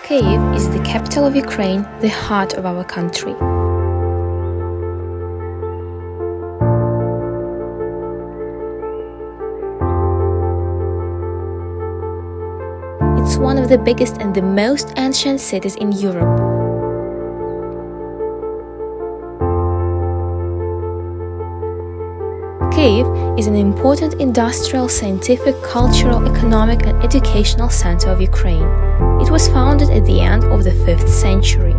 Kyiv is the capital of Ukraine, the heart of our country. It's one of the biggest and the most ancient cities in Europe. Kyiv is an important industrial, scientific, cultural, economic and educational center of Ukraine. It was founded at the end of the 5th century.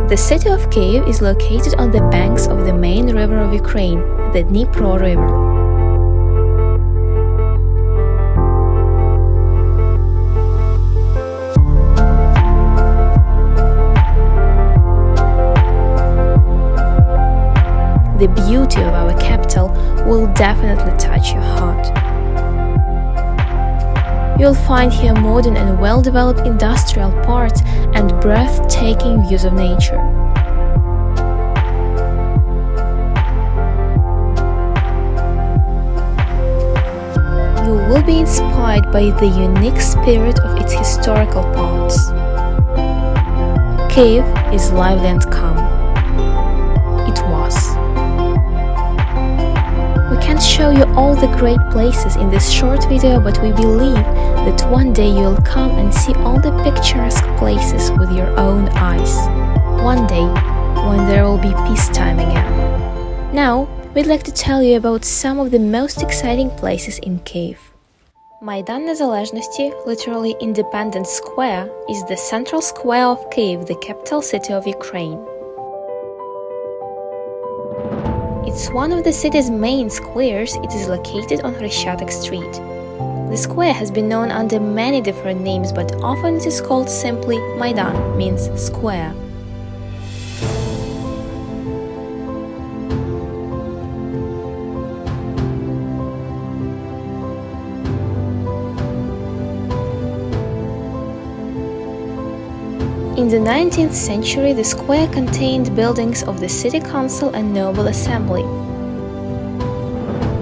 The city of Kyiv is located on the banks of the main river of Ukraine, the Dnipro River. The beauty of our capital will definitely touch your heart. You'll find here modern and well-developed industrial parks and breathtaking views of nature. You will be inspired by the unique spirit of its historical parts. Kyiv is lively and calm. It was. We can't show you all the great places in this short video, but we believe that one day you'll come and see all the picturesque places with your own eyes. One day, when there will be peacetime again. Now, we'd like to tell you about some of the most exciting places in Kyiv. Майдан Незалежності, literally Independence Square, is the central square of Kyiv, the capital city of Ukraine. It's one of the city's main squares. It is located on Hryshchatyk Street. The square has been known under many different names, but often it is called simply Maidan, means square. In the 19th century, the square contained buildings of the city council and noble assembly.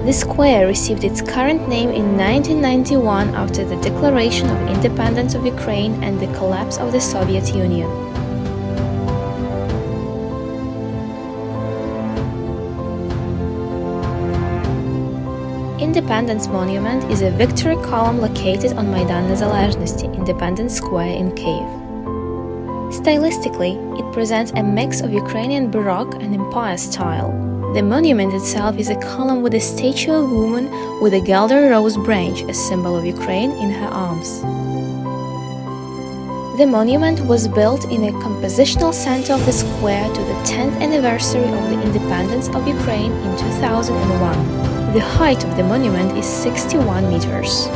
The square received its current name in 1991 after the declaration of independence of Ukraine and the collapse of the Soviet Union. Independence Monument is a victory column located on Майдан Незалежності, Independence Square in Kyiv. Stylistically, it presents a mix of Ukrainian Baroque and Empire style. The monument itself is a column with a statue of a woman with a Gelder rose branch, a symbol of Ukraine, in her arms. The monument was built in a compositional center of the square to the 10th anniversary of the independence of Ukraine in 2001. The height of the monument is 61 meters.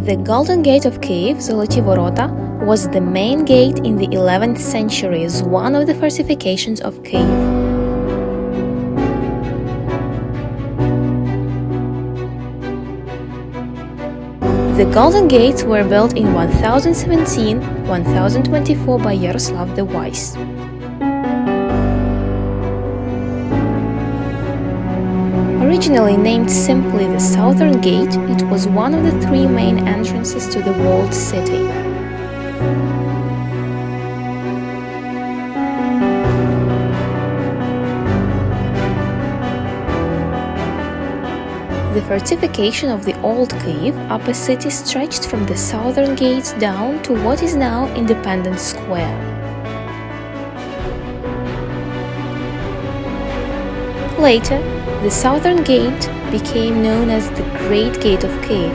The Golden Gate of Kyiv, Zoloті Ворота, was the main gate in the 11th century as one of the fortifications of Kyiv. The Golden Gates were built in 1017-1024 by Yaroslav the Wise. Originally named simply the Southern Gate, it was one of the 3 main entrances to the walled city. The fortification of the old Kyiv upper city stretched from the southern gates down to what is now Independence Square. Later, the southern gate became known as the Great Gate of Kyiv.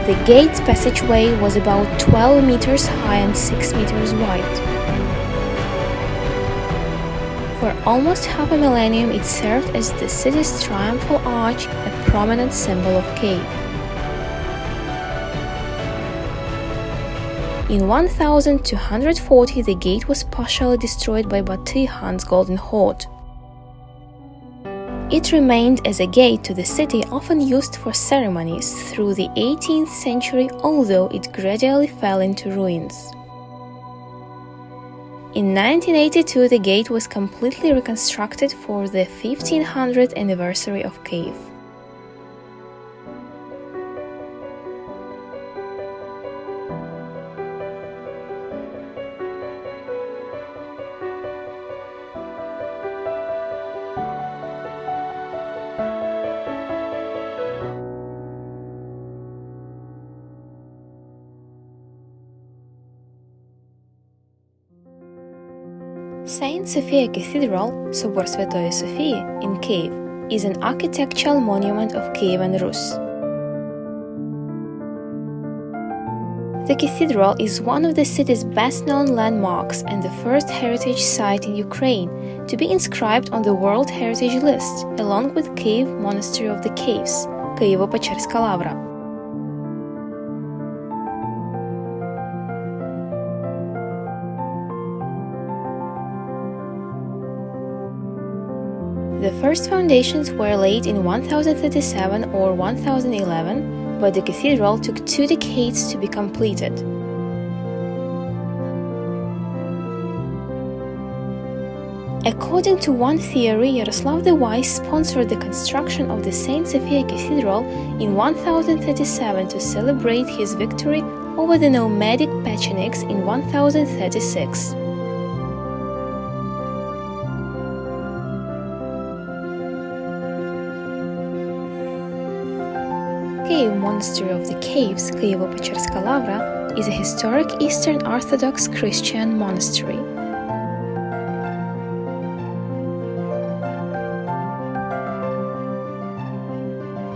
The gate's passageway was about 12 meters high and 6 meters wide. For almost half a millennium, it served as the city's triumphal arch, a prominent symbol of Kyiv. In 1240, the gate was partially destroyed by Batый Khan's Golden Horde. It remained as a gate to the city, often used for ceremonies through the 18th century, although it gradually fell into ruins. In 1982, the gate was completely reconstructed for the 1500th anniversary of Kyiv. Saint Sophia Cathedral, Собор Святої Софії, in Kyiv, is an architectural monument of Kievan Rus. The cathedral is one of the city's best-known landmarks and the first heritage site in Ukraine to be inscribed on the World Heritage List, along with Kyiv Monastery of the Caves, Києво-Печерська лавра. The first foundations were laid in 1037 or 1011, but the cathedral took 2 decades to be completed. According to one theory, Yaroslav the Wise sponsored the construction of the Saint Sophia Cathedral in 1037 to celebrate his victory over the nomadic Pechenegs in 1036. Kyiv Monastery of the Caves, Києво-Печерська лавра, is a historic Eastern Orthodox Christian monastery.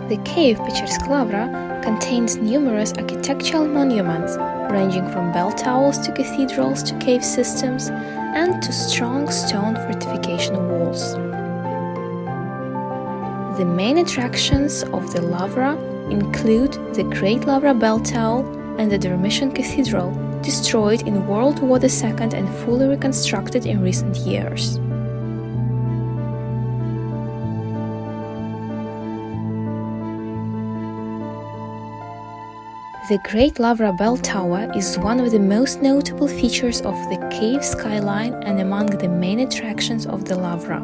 The Kyiv-Pечерська лавra contains numerous architectural monuments, ranging from bell towers to cathedrals to cave systems, and to strong stone fortification walls. The main attractions of the lavra include the Great Lavra Bell Tower and the Dormition Cathedral, destroyed in World War II and fully reconstructed in recent years. The Great Lavra Bell Tower is one of the most notable features of the Kyiv skyline and among the main attractions of the Lavra.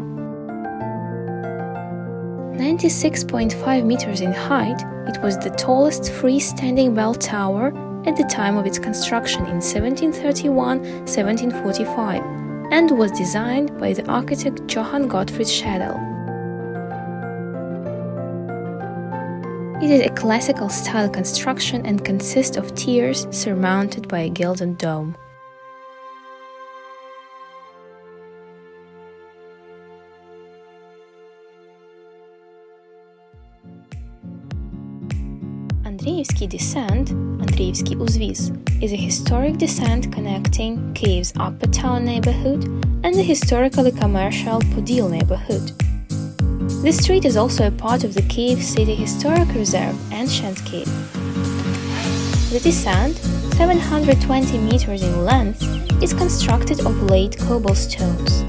96.5 meters in height, it was the tallest freestanding bell tower at the time of its construction in 1731-1745 and was designed by the architect Johann Gottfried Schädel. It is a classical style construction and consists of tiers surmounted by a gilded dome. Andriivsky Descent, Andriivsky Uзвіз, is a historic descent connecting Kyiv's Upper Town neighborhood and the historically commercial Podil neighborhood. The street is also a part of the Kyiv City Historic Reserve, Ancient Kyiv. The descent, 720 meters in length, is constructed of laid cobblestones.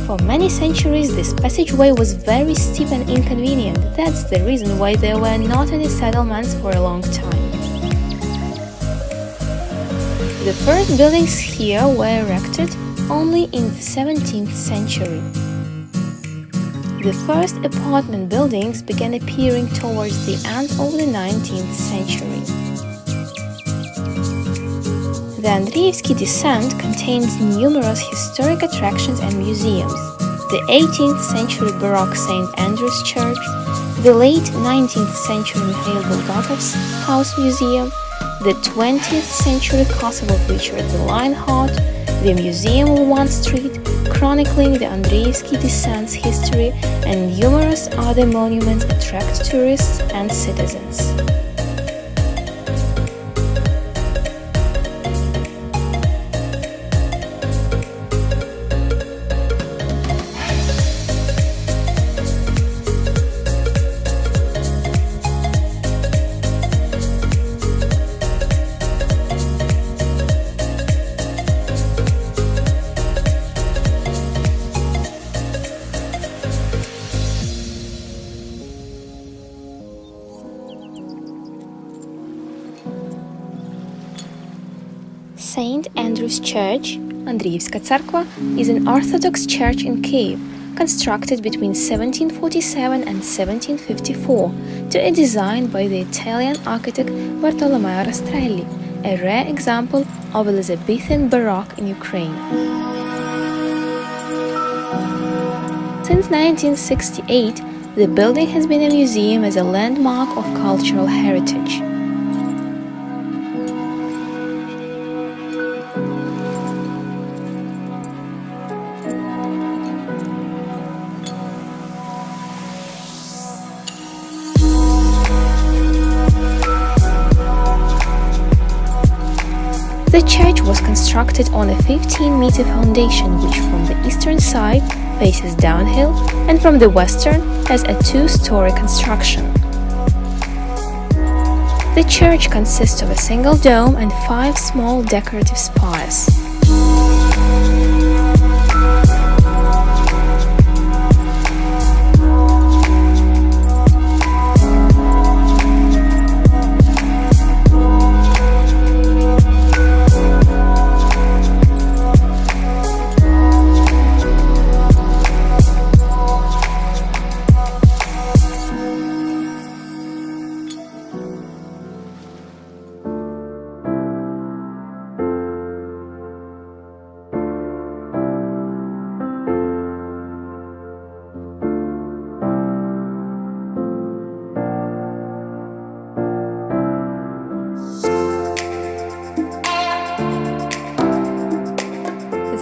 For many centuries, this passageway was very steep and inconvenient. That's the reason why there were not any settlements for a long time. The first buildings here were erected only in the 17th century. The first apartment buildings began appearing towards the end of the 19th century. The Andriivsky Descent contains numerous historic attractions and museums: the 18th century Baroque St. Andrew's Church, the late 19th century Mikhail Bulgakov's House Museum, the 20th century Castle of Richard the Lionheart, the Museum of One Street, chronicling the Andriivsky Descent's history, and numerous other monuments attract tourists and citizens. St. Andrew's Church, Андріївська церква, is an Orthodox church in Kyiv, constructed between 1747 and 1754 to a design by the Italian architect Bartolomeo Rastrelli, a rare example of Elizabethan Baroque in Ukraine. Since 1968, the building has been a museum as a landmark of cultural heritage. The church was constructed on a 15-meter foundation which from the eastern side faces downhill and from the western has a two-story construction. The church consists of a single dome and 5 small decorative spires.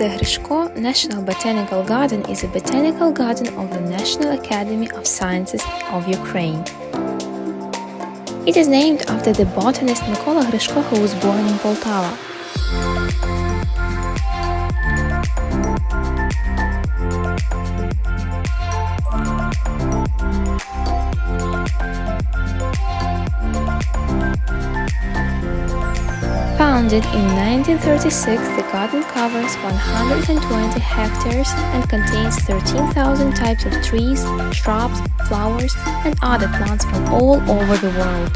The Grishko National Botanical Garden is a botanical garden of the National Academy of Sciences of Ukraine. It is named after the botanist Mykola Grishko, who was born in Poltava. Founded in 1936, the garden covers 120 hectares and contains 13,000 types of trees, shrubs, flowers, and other plants from all over the world.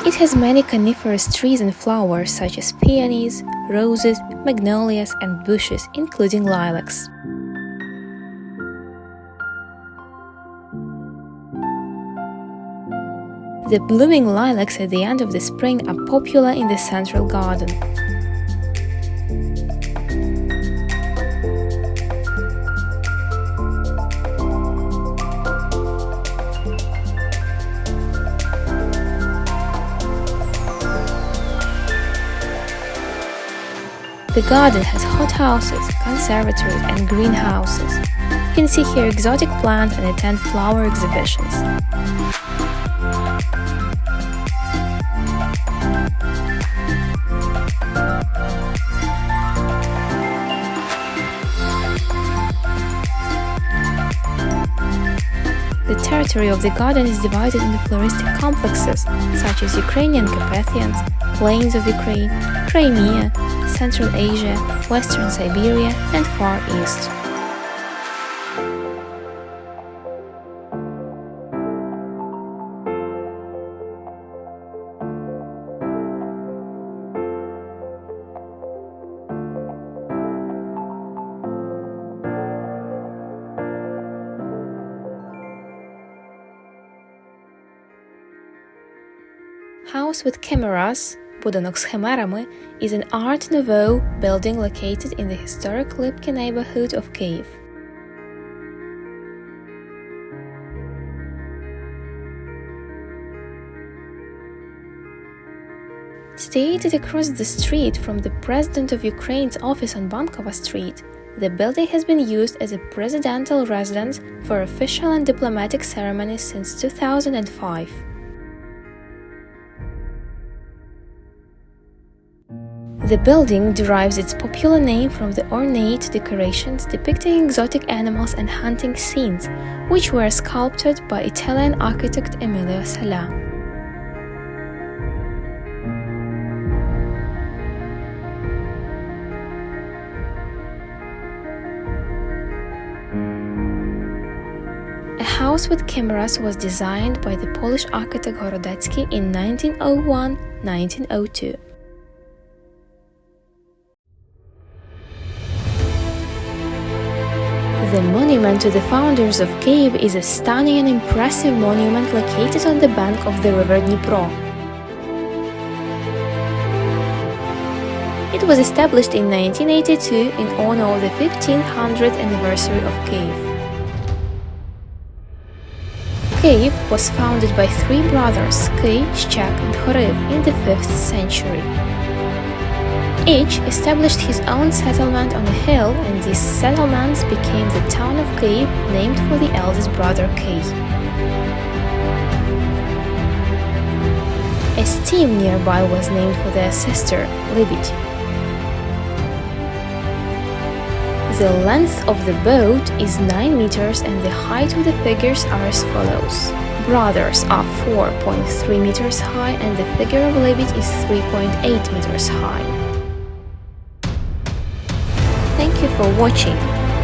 It has many coniferous trees and flowers such as peonies, roses, magnolias, and bushes, including lilacs. The blooming lilacs at the end of the spring are popular in the central garden. The garden has hothouses, conservatories, and greenhouses. You can see here exotic plants and attend flower exhibitions. The territory of the garden is divided into floristic complexes, such as Ukrainian Carpathians, plains of Ukraine, Crimea, Central Asia, Western Siberia, and Far East. House with Chimeras, будинок з химерами, is an Art Nouveau building located in the historic Lipki neighborhood of Kyiv. Situated across the street from the President of Ukraine's office on Bankova Street, the building has been used as a presidential residence for official and diplomatic ceremonies since 2005. The building derives its popular name from the ornate decorations depicting exotic animals and hunting scenes, which were sculpted by Italian architect Emilio Sala. house with cameras was designed by the Polish architect Horodecki in 1901-1902. The monument to the founders of Kyiv is a stunning and impressive monument located on the bank of the river Dnipro. It was established in 1982 in honor of the 1500th anniversary of Kyiv. Kyiv was founded by three brothers, Kyi, Shchak and Khoriv, in the 5th century. Each established his own settlement on a hill, and these settlements became the town of Kyiv, named for the eldest brother Kyi. A stream nearby was named for their sister, Libid. The length of the boat is 9 meters and the height of the figures are as follows. Brothers are 4.3 meters high and the figure of Libid is 3.8 meters high. Thank you for watching.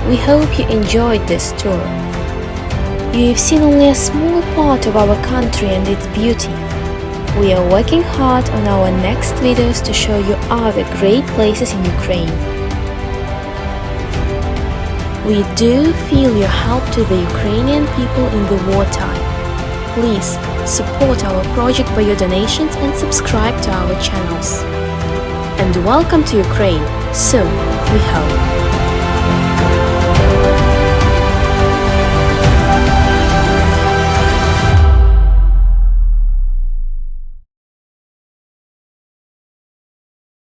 We hope you enjoyed this tour. You've seen only a small part of our country and its beauty. We are working hard on our next videos to show you other great places in Ukraine. We do feel your help to the Ukrainian people in the wartime. Please support our project by your donations and subscribe to our channels. And welcome to Ukraine, soon, we hope.